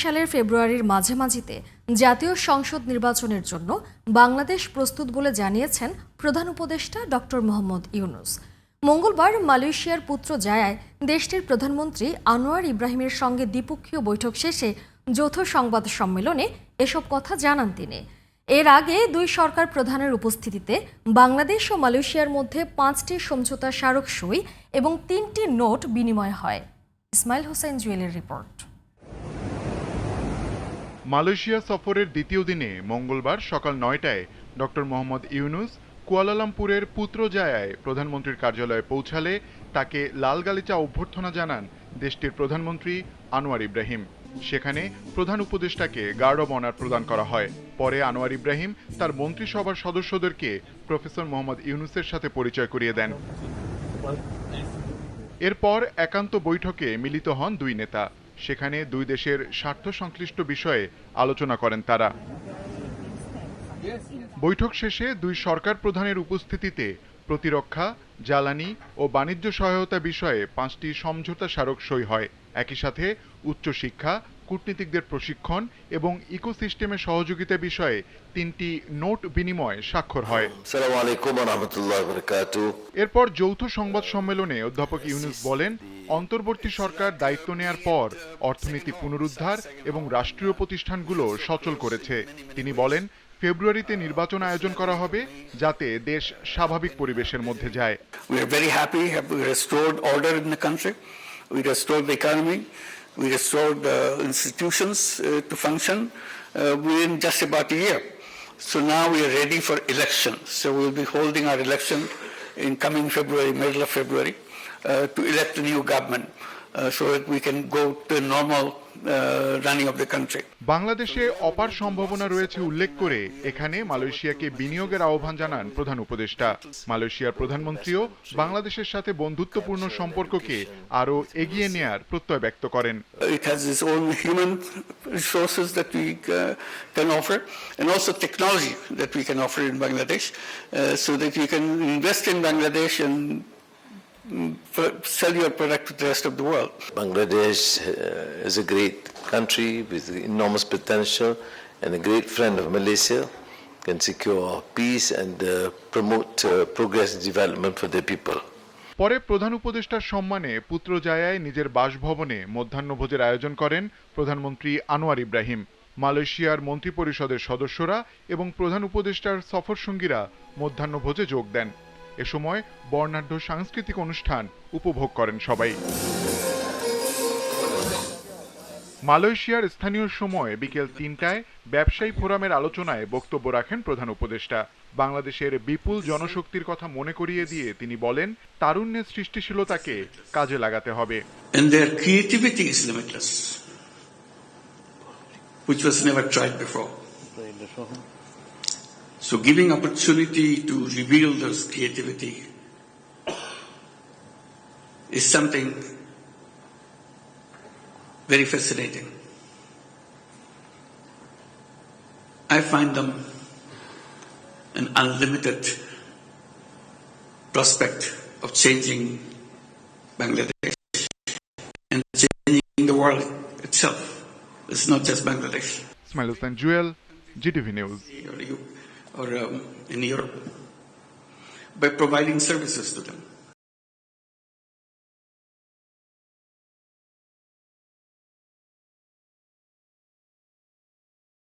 সালের ফেব্রুয়ারির মাঝামাঝিতে জাতীয় সংসদ নির্বাচনের জন্য বাংলাদেশ প্রস্তুত বলে জানিয়েছেন প্রধান উপদেষ্টা ডক্টর মোহাম্মদ ইউনূস। মঙ্গলবার মালয়েশিয়ার পুত্রজায়ায় দেশটির প্রধানমন্ত্রী আনোয়ার ইব্রাহিমের সঙ্গে দ্বিপক্ষীয় বৈঠক শেষে যৌথ সংবাদ সম্মেলনে এসব কথা জানান তিনি। এর আগে দুই সরকার প্রধানের উপস্থিতিতে বাংলাদেশ ও মালয়েশিয়ার মধ্যে 5টি সমঝোতা স্মারক সই এবং 3টি নোট বিনিময় হয়। ইসমাইল হোসেন জুয়েলের রিপোর্ট। মালয়েশিয়া সফরের দ্বিতীয় দিনে মঙ্গলবার সকাল 9টায় ডক্টর মোহাম্মদ ইউনূস কুয়ালালামপুরের পুত্রজায়ায় প্রধানমন্ত্রীর কার্যালয়ে পৌঁছালে তাকে লাল গালিচা অভ্যর্থনা জানান দেশটির প্রধানমন্ত্রী আনোয়ার ইব্রাহিম। সেখানে প্রধান উপদেষ্টাকে গার্ড অব অনার প্রদান করা হয়। পরে আনোয়ার ইব্রাহিম তার মন্ত্রিসভার সদস্যদেরকে প্রফেসর মোহাম্মদ ইউনূসের সাথে পরিচয় করিয়ে দেন। এরপর একান্ত বৈঠকে মিলিত হন দুই নেতা। সেখানে দুই দেশের স্বার্থ সংশ্লিষ্ট বিষয়ে আলোচনা করেন তারা। বৈঠক শেষে দুই সরকার প্রধানের উপস্থিতিতে প্রতিরক্ষা, জ্বালানি ও বাণিজ্য সহায়তা বিষয়ে 5টি সমঝোতা স্মারক সই হয়। একই সাথে উচ্চশিক্ষা, কূটনীতিকদের প্রশিক্ষণ এবং ইকোসিস্টেমে সহযোগিতা বিষয়ে 3টি নোট বিনিময় স্বাক্ষর হয়। এরপর যৌথ সংবাদ সম্মেলনে অধ্যাপক ইউনূস বলেন, অন্তর্বর্তী সরকার দায়িত্ব নেয়ার পর অর্থনীতি পুনরুদ্ধার এবং রাষ্ট্রীয় প্রতিষ্ঠানগুলো সচল করেছে। তিনি বলেন, ফেব্রুয়ারিতে নির্বাচন আয়োজন করা হবে যাতে দেশ স্বাভাবিক পরিবেশের মধ্যে যায়। We are very happy. We restored order in the country. We restored the economy. We restored institutions to function within just about a year. So now we are ready for elections. So we will be holding our election in coming February, middle of February, to elect a new government so that we can go to normal running of the country. বাংলাদেশে অপার সম্ভাবনা রয়েছে উল্লেখ করে এখানে মালয়েশিয়াকে বিনিয়োগের আহ্বান জানান প্রধান উপদেষ্টা। মালয়েশিয়ার প্রধানমন্ত্রীও বাংলাদেশের সাথে বন্ধুত্বপূর্ণ সম্পর্ককে আরো এগিয়ে নেয়ার প্রত্যয় ব্যক্ত করেন। It has its own human resources that we can offer and also technology that we can offer in Bangladesh so that you can invest in Bangladesh and sell your product to the rest of the world. Bangladesh is a great country with enormous potential and a great friend of Malaysia, can secure peace and promote progress and development for their people. পরে প্রধান উপদেষ্টার সম্মানে পুত্রজায়ায় নিজের বাসভবনে মধ্যাহ্নভোজের আয়োজন করেন প্রধানমন্ত্রী আনোয়ার ইব্রাহিম। মালয়েশিয়ার মন্ত্রিপরিষদের সদস্যরা এবং প্রধান উপদেষ্টার সফরসঙ্গীরা মধ্যাহ্নভোজে যোগ দেন। এ সময় বর্ণাঢ্য সাংস্কৃতিক অনুষ্ঠান উপভোগ করেন সবাই। মালয়েশিয়ার স্থানীয় সময় বিকেল 3টায় ব্যবসায়ী ফোরামের আলোচনায় বক্তব্য রাখেন প্রধান উপদেষ্টা। বাংলাদেশের বিপুল জনশক্তির কথা মনে করিয়ে দিয়ে তিনি বলেন, তারুণ্যের সৃষ্টিশীলতাকে কাজে লাগাতে হবে। And their creativity is limitless, which was never tried before. So giving opportunity to reveal those creativity is something very fascinating. I find them an unlimited prospect of changing Bangladesh and changing the world itself. It's not just Bangladesh. Ismail Hossain Jewel, GTV News. Or in Europe, by providing services to them.